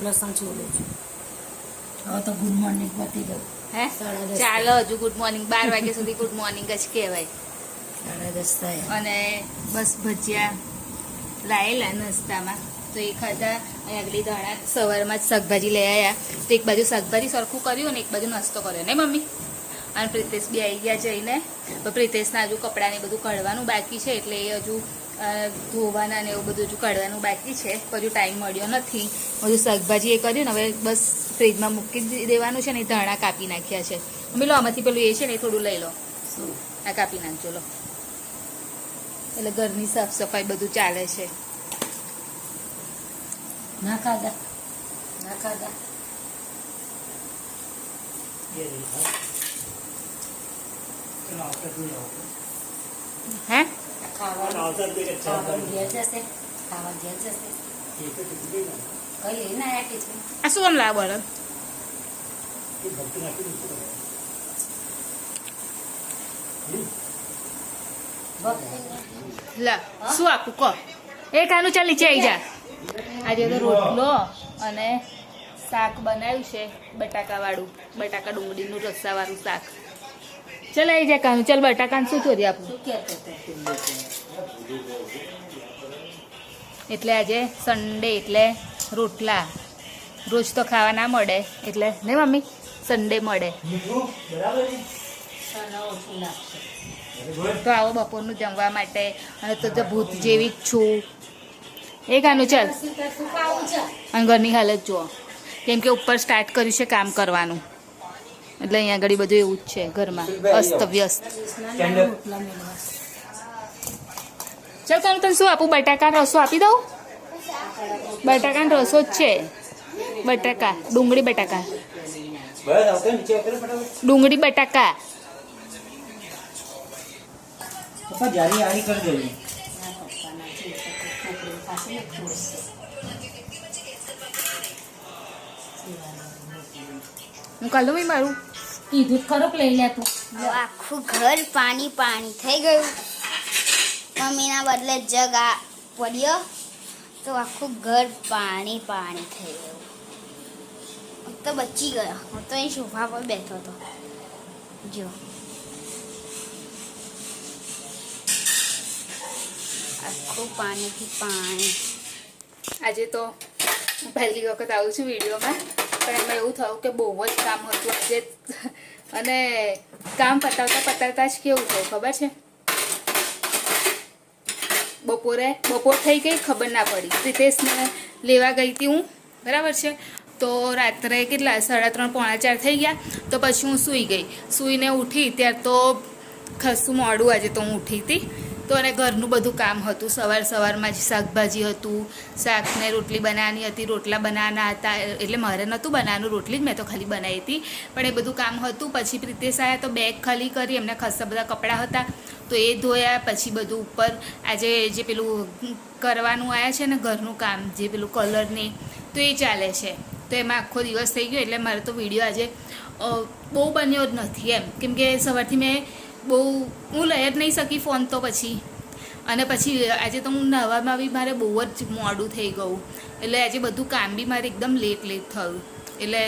લસણ છોડું છું. હવે તો ગુડ મોર્નિંગ પતી ગયું. હે ચાલો હજુ ગુડ મોર્નિંગ 12 વાગ્યા સુધી ગુડ મોર્નિંગ જ કહેવાય. 10:30 થયા. અને બસ ભજીયા લાયેલા નાસ્તામાં તો એ ખાધા. અહીં આગલી ધાણા સવારમાં જ શાકભાજી લઈ આવ્યા તો એક બાજુ શાકભાજી સરખું કર્યું અને એક બાજુ નાસ્તો કર્યો ને મમ્મી. અને પ્રિતેશ બી આવી ગયા જઈને. તો પ્રિતેશના હજુ કપડાને બધું કાઢવાનું બાકી છે એટલે એ હજુ ધોવાના ને એવું બધું હજુ કાઢવાનું બાકી છે. હજુ ટાઈમ મળ્યો નથી. હજુ શાકભાજી એ કર્યું ને હવે બસ ફ્રીજમાં મૂકી દેવાનું છે ને. ધાણા કાપી નાખ્યા છે મમ્મી. લો આમાંથી પેલું એ છે ને એ થોડું લઈ લો. આ કાપી નાખજો લો. એટલે ઘરની સાફ સફાઈ બધું ચાલે છે. ના ખાધા ના ખાધા. હે ખાવાનું ઘેર જશે. ખાવા ઘેર જશે. કઈ લઈને આવ્યા કે છે? આ શું આમ લાવ બોલો? લા શું આપું કહો? એ કાનું ચાલ નીચે આવી જા. આજે તો રોટલો અને શાક બનાવ્યું છે બટાકાવાળું. બટાકા ડુંગળીનું રસ્સાવાળું શાક. ચાલ આવી જાય કાનું. ચાલ બટાકાને શું ચોરી આપું? એટલે આજે સન્ડે એટલે રોટલા. રોજ તો ખાવા ના મળે એટલે ને મમ્મી સન્ડે મળે તો આવો બપોરનું જમવા માટે. અને તો ભૂત જેવી જ છું. એ કાનું ચાલ. અને ઘરની હાલત જુઓ કેમ કે ઉપર સ્ટાર્ટ કર્યું છે કામ કરવાનું એટલે અહીંયા આગળ બધું એવું જ છે ઘરમાં અસ્ત વ્યસ્ત. ચાલ કાનું તને શું આપું? બટાકાનો રસો આપી દઉં? બટાકાનો રસો જ છે. બટાકા ડુંગળી બટાકા ડુંગળી બટાકા. હું કાલ દઉં મારું કીધું ખરો લઈ લે તું. આખું ઘર પાણી પાણી થઈ ગયું. મમ્મીના બદલે જગ આ પડ્યો તો આખું ઘર પાણી પાણી થઈ ગયું. હું તો બચી ગયો. હું તો અહીં સોફા પર બેઠો હતો. જો આખું પાણીથી પાણી. આજે તો પહેલી વખત આવું છું વિડીયોમાં પણ એમાં એવું થયું કે બહુ જ કામ હતું આજે. અને કામ પતાવતા જ કેવું થયું ખબર છે? બપોર થઈ ગઈ ખબર ના પડી. પ્રિતેશને લેવા ગઈ હતી હું બરાબર છે. તો રાત્રે કેટલા 3:30 પોણા 4 થઈ ગયા. તો પછી હું સૂઈ ગઈ. સૂઈને ઉઠી ત્યાર તો ખાસું મોડું આજે તો હું ઉઠી હતી. તો અને ઘરનું બધું કામ હતું. સવારમાં જ શાકભાજી હતું. શાકને રોટલી બનાવવાની હતી. રોટલા બનાવવાના હતા એટલે મારે નહોતું બનાવવાનું રોટલી જ મેં તો ખાલી બનાવી હતી. પણ એ બધું કામ હતું. પછી પ્રિતેશ આવ્યા તો બેગ ખાલી કરી. એમને ખાસા બધા કપડાં હતા તો એ ધોયા. પછી બધું ઉપર આજે જે પેલું કરવાનું આવ્યા છે ને ઘરનું કામ જે પેલું કલરની તો એ ચાલે છે. તો એમાં આખો દિવસ થઈ ગયો એટલે મારે તો વિડીયો આજે બહુ બન્યો જ નથી એમ. કેમ કે સવારથી મેં બહુ હું લઈ જ નહીં શકી ફોન તો પછી. અને પછી આજે તો હું નવામાં બી મારે બહુ જ મોડું થઈ ગયું એટલે આજે બધું કામ બી મારે એકદમ લેટ થયું. એટલે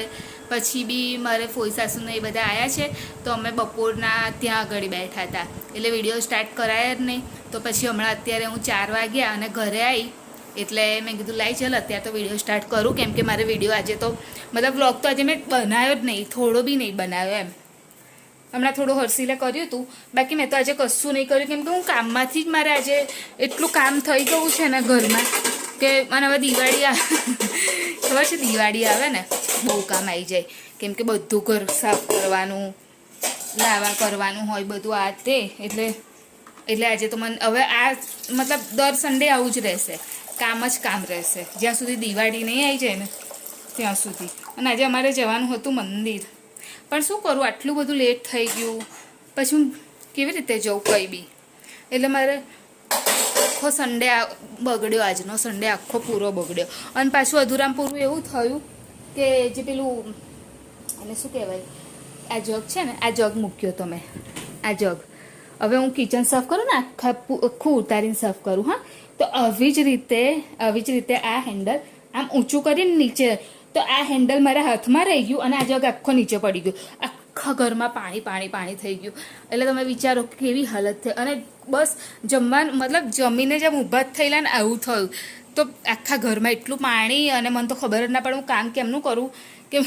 પછી બી મારે ફોઈ સાસુને એ બધા આવ્યા છે તો અમે બપોરના ત્યાં આગળ બેઠા હતા એટલે વિડીયો સ્ટાર્ટ કરાયા જ નહીં. તો પછી હમણાં અત્યારે હું 4 વાગ્યા અને ઘરે આવી એટલે મેં કીધું લાઈ ચાલ અત્યારે તો વિડીયો સ્ટાર્ટ કરું. કેમ કે મારે વિડીયો આજે તો મતલબ વ્લોગ તો આજે મેં બનાવ્યો જ નહીં. થોડો બી નહીં બનાવ્યો એમ. હમણાં થોડું હર્ષિલે કર્યું હતું બાકી મેં તો આજે કશું નહીં કર્યું કેમ કે હું કામમાંથી જ મારે આજે એટલું કામ થઈ ગયું છે ને ઘરમાં કે મને હવે દિવાળી ખબર છે દિવાળી આવે ને બહુ કામ આવી જાય, કેમ કે બધું ઘર સાફ કરવાનું, લાવા કરવાનું હોય બધું આ તે, એટલે આજે તો મને હવે આ મતલબ દર સન્ડે આવું જ રહેશે, કામ જ કામ રહેશે જ્યાં સુધી દિવાળી નહીં આવી જાય ને ત્યાં સુધી. અને આજે અમારે જવાનું હતું મંદિર, પણ શું કરું આટલું બધું લેટ થઈ ગયું, પછી હું કેવી રીતે જઉં કંઈ બી, એટલે મારે આખો સન્ડે બગડ્યો, આજનો સન્ડે આખો પૂરો બગડ્યો. અને પાછું અધૂરામ પૂરું એવું થયું કે જે પેલું એને શું કહેવાય, આ જગ છે ને, આ જગ મૂક્યો તો મેં, આ જગ હવે હું કિચન સાફ કરું ને આખું ઉતારીને સાફ કરું. હા, તો આવી જ રીતે આ હેન્ડલ આમ ઊંચું કરીને નીચે, તો આ હેન્ડલ મારા હાથમાં રહી ગયું અને આ જગ આખો નીચે પડી ગયું, આખા ઘરમાં પાણી થઈ ગયું. એટલે તમે વિચારો કેવી હાલત થઈ. અને બસ જમવાનું મતલબ જમીને જેમ ઊભા જ થયેલા ને આવું થયું, તો આખા ઘરમાં એટલું પાણી, અને મને તો ખબર જ ના પડે હું કામ કેમનું કરું, કે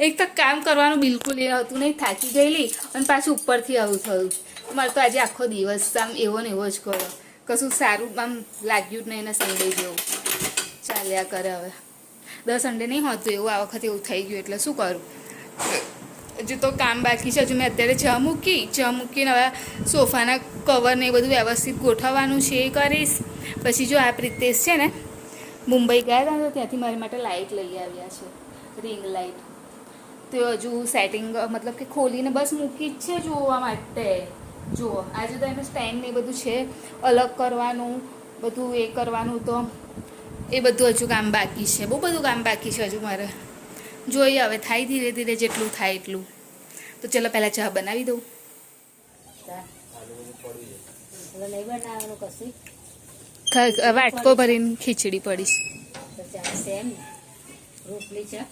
એક તો કામ કરવાનું બિલકુલ એ હતું નહીં, થાકી ગયેલી અને પાછું ઉપરથી આવું થયું. મારે તો આજે આખો દિવસ આમ એવો ને એવો જ કરો, કશું સારું આમ લાગ્યું જ નહીં ને સન્ડે જેવું ચાલ્યા કરે. હવે 10 સન્ડે નહીં હોતું એવું, આ વખતે એવું થઈ ગયું, એટલે શું કરું. હજુ તો કામ બાકી છે. હજુ મેં અત્યારે ચા મૂકીને હવે સોફાના કવર ને એ બધું વ્યવસ્થિત ગોઠવવાનું છે એ કરીશ. પછી જો આ પ્રિતેશ છે ને મુંબઈ ગયા હતા તો ત્યાંથી મારી માટે લાઇટ લઈ આવ્યા છે, રિંગ લાઇટ. તો હજુ સેટિંગ મતલબ કે ખોલીને બસ મૂકી જ છે જોવા માટે. જુઓ આજે તો એનું સ્ટેન્ડ ને એ બધું છે, અલગ કરવાનું બધું એ કરવાનું, તો એ બધું હજુ કામ બાકી છે, બહુ બધું કામ બાકી છે હજુ મારે. જોઈએ હવે થાય ધીરે ધીરે જેટલું થાય એટલું. તો ચલો પહેલાં ચા બનાવી દઉં. વાટકો ભરીને ખીચડી પડીશ. રોટલી ચા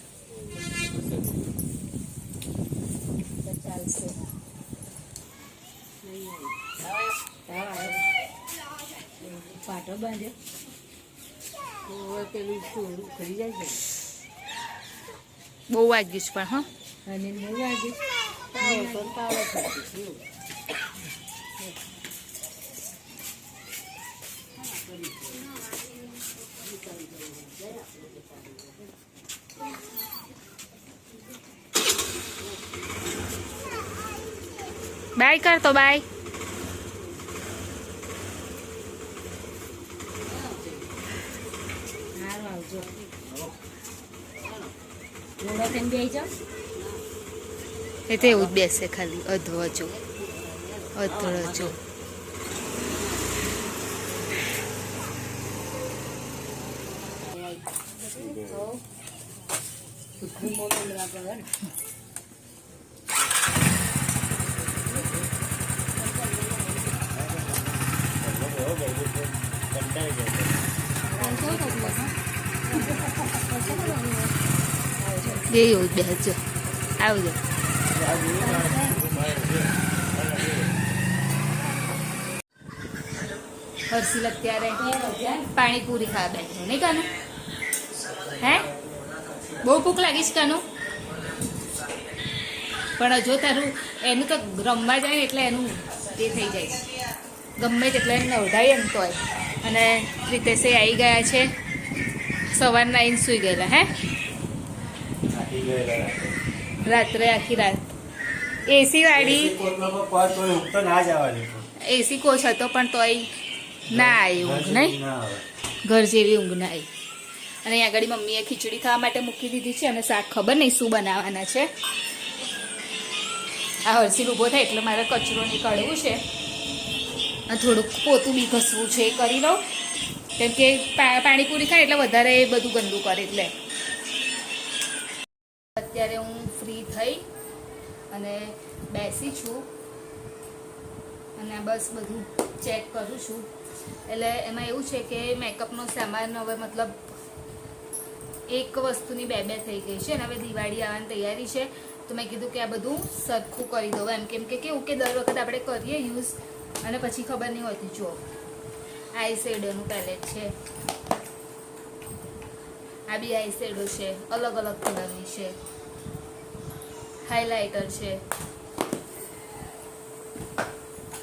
ચાલશે. પાટો બાંધે પેલું થોડું ખરી જાય છે. બહુ વાગ્યું છે પણ હા, અને બહુ વાગ્યું બાય કર તો બાય. આવજો જોડો થઈને બેસી જાઓ. એ તો એવું જ બેસે ખાલી અધવચો. એવું જ બેસજો. આવજો. હર્ષિલ અત્યારે પાણીપુરી ખાવા બેઠો નહીં કાનું? હે બહુ ભૂખ લાગીશ કાનું? પણ જો તારું એનું તો રમવા જાય ને એટલે એનું એ થઈ જાય, ગમે તેટલે એને નવડાવીએ ને તોય. અને રીતેશે આવી ગયા છે, સવારના આવીને સૂઈ ગયેલા. હે રાત્રે આખી રાત એસી વાળી એસી કોચ હતો પણ તોય ના આવી ઊંઘ નહીં, ઘર જેવી ઊંઘ ના આવી. અને અહીં આગળ મમ્મીએ ખીચડી ખાવા માટે મૂકી દીધી છે અને શાક ખબર નહીં શું બનાવવાના છે. આ હર્ષિલ ઊભો થાય એટલે મારે કચરો નીકળવું છે અને થોડુંક પોતું બી ઘસવું છે, એ કરી લઉં. કેમ કે પાણીપુરી ખાય એટલે વધારે એ બધું ગંદુ કરે. એટલે અત્યારે હું ફ્રી થઈ અને બેસી છું અને બસ બધું ચેક કરું છું. એટલે એમાં એવું છે કે મેકઅપનો સામાન હવે મતલબ એક વસ્તુની બે થઈ ગઈ છે અને હવે દિવાળી આવવાની તૈયારી છે. તો મેં કીધું કે આ બધું સરખું કરી દઉં એમ. કેમ કે કેવું કે દર વખત આપણે કરીએ યુઝ અને પછી ખબર નહીં હોતી. જો આઈ શેડોનું પેલેટ છે, આ બી આઈ શેડો છે, અલગ અલગ કલરની છે, હાઇલાઇટર છે.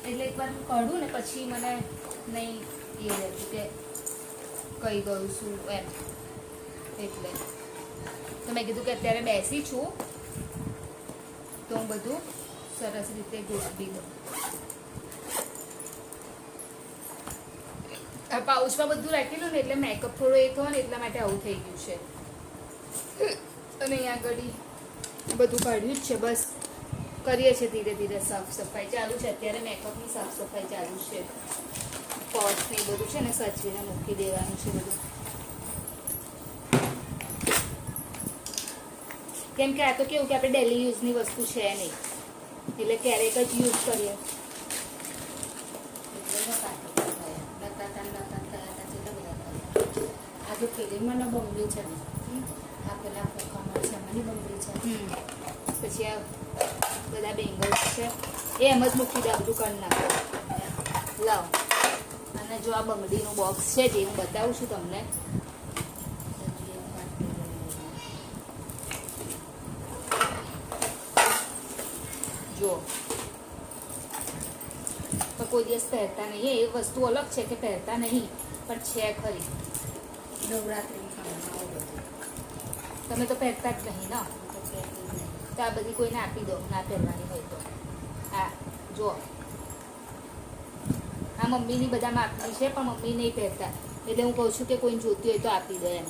એટલે એકવાર હું કાઢું ને પછી મને નહીં એ રહેતું કે કઈ ગયું શું એમ એટલે તો મેં કીધું કે અત્યારે બેસી છું તો હું બધું સરસ રીતે ગોઠવી દઉં. આ પાઉચમાં બધું રાખેલું ને એટલે મેકઅપ થોડો એ થયો ને એટલા માટે આવું થઈ ગયું છે. અને અહીંયા આગળ બધું કાઢ્યું જ છે. બસ કરીએ છીએ ધીરે ધીરે સાફ સફાઈ ચાલુ છે. અત્યારે મેકઅપની સાફ સફાઈ ચાલુ છે. પોર્સ ને બધું છે ને સચવીને મૂકી દેવાનું છે બધું. કેમ કે આ તો કેવું કે આપણે ડેલી યુઝની વસ્તુ છે નહીં એટલે ક્યારેક જ યુઝ કરીએ. આ જો ફિલ્મમાં બંગડી છે ને આ પેલા ફોકામાં છે એમાંની બંગડી છે. પછી આ બધા બેંગલ્સ છે એ એમ જ મૂકી દે બધું કરી નાખો. લાવ અને જો આ બંગડીનું બોક્સ છે જે હું બતાવું છું તમને. જો તો કોઈ દિવસ પહેરતા નહીં એ વસ્તુ અલગ છે કે પહેરતા નહીં પણ છે ખરી. નવરાત્રિમાં બધું તમે તો પહેરતા જ નહીં ને તો આ બધી કોઈને આપી દો ના પહેરવાની હોય તો. હા જો આ મમ્મીની બધામાં આપણી છે પણ મમ્મી નહીં પહેરતા એટલે હું કહું છું કે કોઈને જોતી હોય તો આપી દો એમ.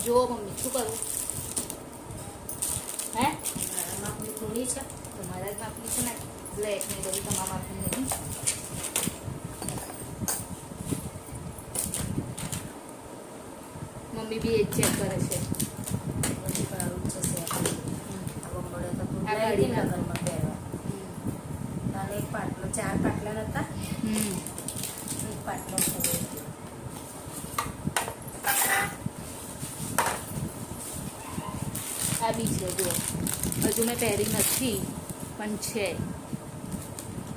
જો મમ્મી શું કરું હે માપની થોડી છે તમારા જ માપની છે ને બ્લેક નહીં બધી તમારા માપની નહીં. મમ્મી બી એ જ ચેક કરે છે. બધી કરાવું છે આ બંગડે તો આ ગાડી ગાડીના નગરમાં પહેરવા અને એક પાટલો 4 પાટલા નતા એક પાટલો ખોલો આ બી છે જો હજુ મેં પહેરી નથી પણ છે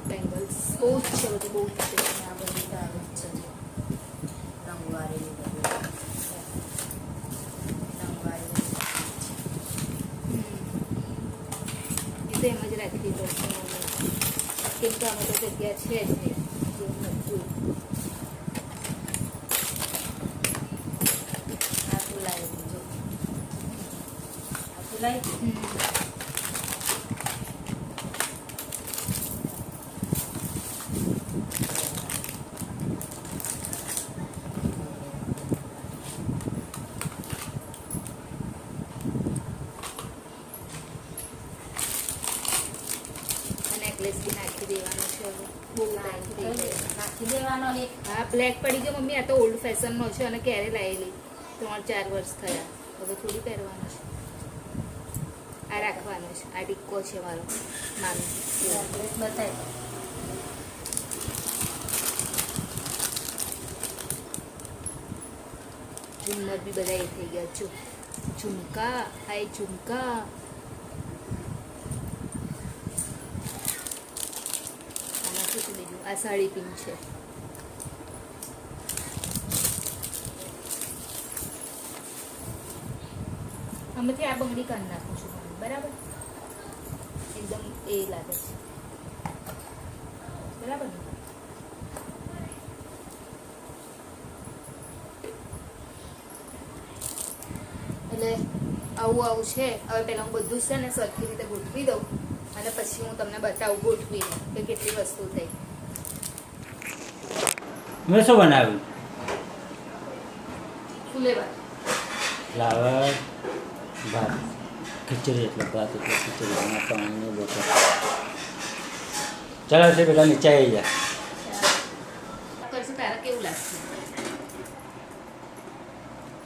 બેંગલ્સ બહુ જ છે બધું બહુ જ છે. આ બધી ગાડી છે રંગવાળી બધી રંગવાળી એ તો એમ જ રાખવી પડશે કેમ કે અમે તો જગ્યા છે જ નહીં જેવું નથી. આ તુલાઈ જો આ તુલાઈ નેકલેસ બી નાખી દેવાનો છે હવે બહુ નાખી દઈ નાખી દેવાનો એક હા બ્લેક પડી ગયો મમ્મી. આ તો ઓલ્ડ ફેશનનો છે અને ક્યારે લાવેલી 3-4 વર્ષ થયા હવે થોડી પહેરવાનો છે. આ રાખવાનો છે. આ ટીક્કો છે મારો મામી. નેકલેસ બતાય ઝુમ્મર બી બધા એ થઈ ગયા. જો ઝુમકા હાય ઝુમકા. આમાં શું છે બીજું? આ સાડી પિન છે. આમાંથી આ બંગડી કરી નાખું છું બરાબર. એકદમ એ લાગે છે બરાબર ને. એટલે આવું આવું છે. હવે પહેલાં હું બધું છે ને સરખી રીતે ગોઠવી દઉં અને પછી હું તમને બતાવું ગોઠવીને કે કેટલી વસ્તુ થઈ. મેં શું બનાવ્યું? ફુલેવર ફ્લાવર ભાત ખીચડી એટલે ભાત એટલે ખીચડી એમાં પાણી બપોર. ચાલો છે પેલા નીચે આવી જાય. કરશું તારા કેવું લાગશે?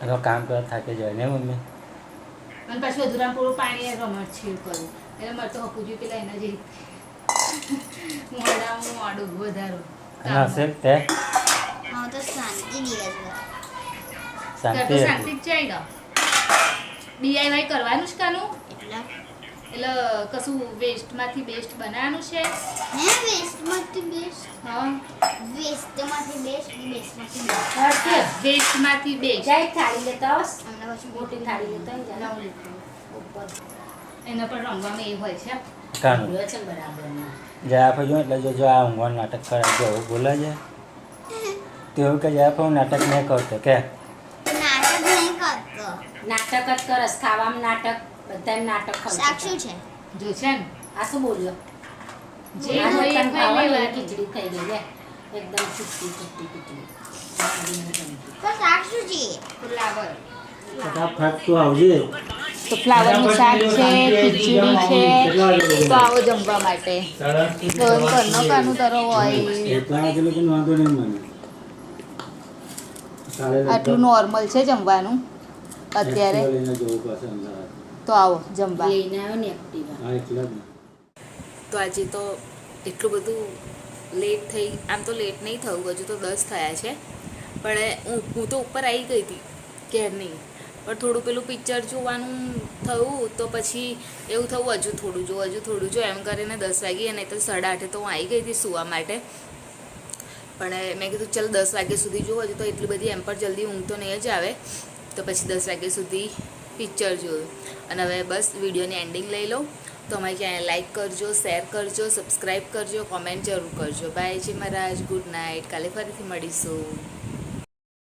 એનો કામ કરતા થાકી જાય ને મમ્મી. અને પાછું અધૂરામ પૂરું પાણી રમત છીવ કરું એટલે મારે તો હપુજી પેલા એના જેવી મોડામાં મોડું વધારો અને હશે તે હા તો શાંતિ દિવસ શાંતિ શાંતિ જ જાય ને. DIY કરવાનું જ કાનું એટલે એટલે કશું વેસ્ટમાંથી બેસ્ટ બનાવવાનું છે. હે વેસ્ટમાંથી બેસ્ટ હા વેસ્ટમાંથી બેસ્ટ બેસ્ટમાંથી બેસ્ટ વેસ્ટમાંથી બેસ્ટ જાય થાળી લેતા આવસ હમણાં પછી મોટી થાળી લેતા આવી જા ઉપર એના પર રંગવામાં એ હોય છે. કાનું રહ્યો છે ને બરાબર જ્યાં આપણે જો એટલે જો આ ઊંઘવાનું નાટક કરે જો બોલે છે તેવું કે યાર હું નાટક નહીં કરતો કે નાટક નહીં કરતો. નાટક જ કરસ, ખાવામાં નાટક, બધાય નાટક ખાવ શાક શું છે? જો છે ને આ શું બોલ્યો? જે આ હોય એ તને ખાઈ ભાવે ને લેવાનું. એ ખીચડી થઈ ગઈ લે એકદમ છૂટી છૂટી ખીચડી. તો શાક શું છે? ફ્લાવર ફટાફટ તું આવજે. તો ફ્લાવરનું શાક છે, ખીચડી છે. તો આવો જમવા માટે ઘરનો કાનું તારો હોય એટલા વાગે લોકોને વાંધો નહીં મને. કાલે આટલું નોર્મલ છે જમવાનું અત્યારે. Activa લઈને જવું પાછું અમદાવાદ. તો આવો જમવા. લઈને આવ્યો ને એક્ટિવા. હા એટલા જ ને. તો આજે તો એટલું બધું લેટ થઈ, આમ તો લેટ નહીં થયું, હજુ તો 10 થયા છે, પણ હું તો ઉપર આવી ગઈ હતી ક્યારની, પણ થોડું પેલું પિક્ચર જોવાનું થયું તો પછી એવું થયું હજુ થોડું જો એમ કરીને 10 વાગી, અને તો 8:30 તો હું આવી ગઈ હતી સૂવા માટે. પણ મેં કીધું ચાલ 10 વાગ્યા સુધી જોઉં, હજુ તો એટલી બધી એમ પર જલ્દી ઊંઘ તો નહીં જ આવે, તો પછી 10 વાગ્યા સુધી પિક્ચર જોયું. અને હવે બસ વિડીયોની એન્ડિંગ લઈ લઉં. તો અમારી ચેનલ લાઈક કરજો, શેર કરજો, સબસ્ક્રાઈબ કરજો, કોમેન્ટ જરૂર કરજો. બાય જી મહારાજ, ગુડ નાઇટ. કાલે ફરીથી મળીશું.